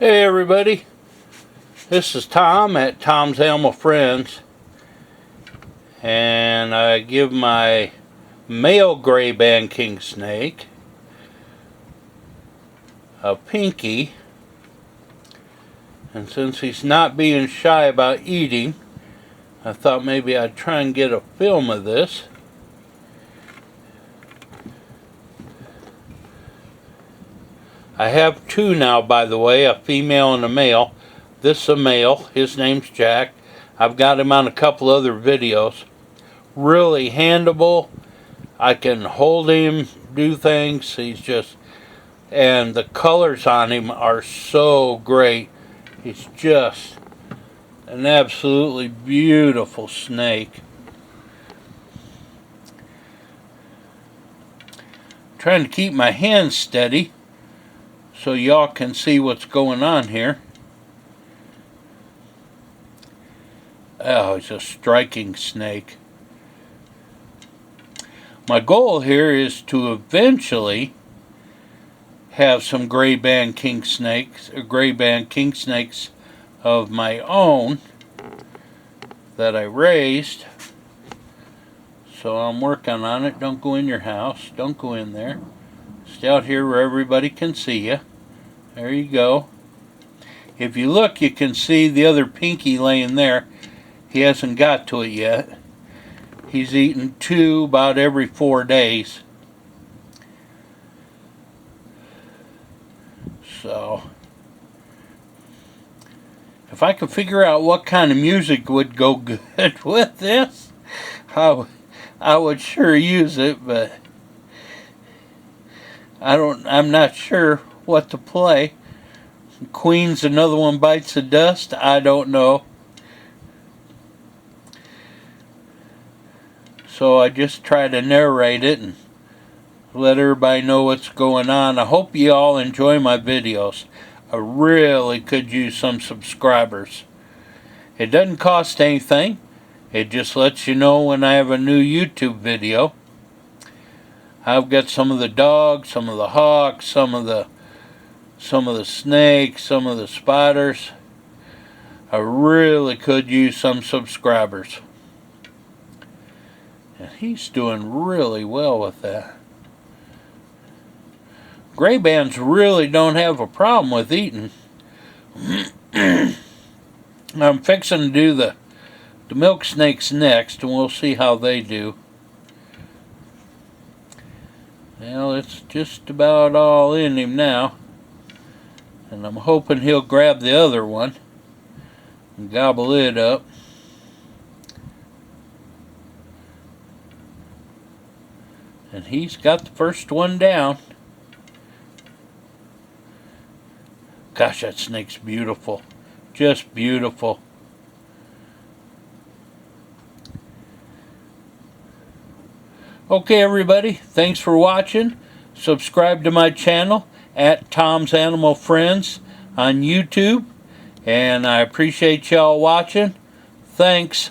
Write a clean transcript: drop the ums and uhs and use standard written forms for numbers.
Hey everybody, this is Tom at Tom's Animal Friends, and I give my male grayband king snake a pinky, and since he's not being shy about eating, I thought maybe I'd try and get a film of this. I have two now, by the way, a female and a male. This is a male. His name's Jack. I've got him on a couple other videos. Really handleable. I can hold him, do things. He's just... And the colors on him are so great. He's just an absolutely beautiful snake. Trying to keep my hands steady so y'all can see what's going on here. Oh, he's a striking snake. My goal here is to eventually have some grayband king snakes, or grayband king snakes of my own that I raised. So I'm working on it. Don't go in your house. Don't go in there. Stay out here where everybody can see you. There you go. If you look, you can see the other pinky laying there. He hasn't got to it yet. He's eaten two about every 4 days. So, if I could figure out what kind of music would go good with this, I would sure use it, but I'm not sure what to play. Queen's Another One Bites the Dust, I don't know. So I just try to narrate it and let everybody know what's going on. I hope you all enjoy my videos. I really could use some subscribers. It doesn't cost anything. It just lets you know when I have a new YouTube video. I've got some of the dogs, some of the hawks, some of the snakes, some of the spiders. I really could use some subscribers. And he's doing really well with that. Graybands really don't have a problem with eating. I'm fixing to do the milk snakes next, and we'll see how they do. Well, it's just about all in him now. And I'm hoping he'll grab the other one and gobble it up. And he's got the first one down. Gosh, that snake's beautiful. Just beautiful. Okay, everybody, thanks for watching. Subscribe to my channel at Tom's Animal Friends on YouTube. And I appreciate y'all watching. Thanks.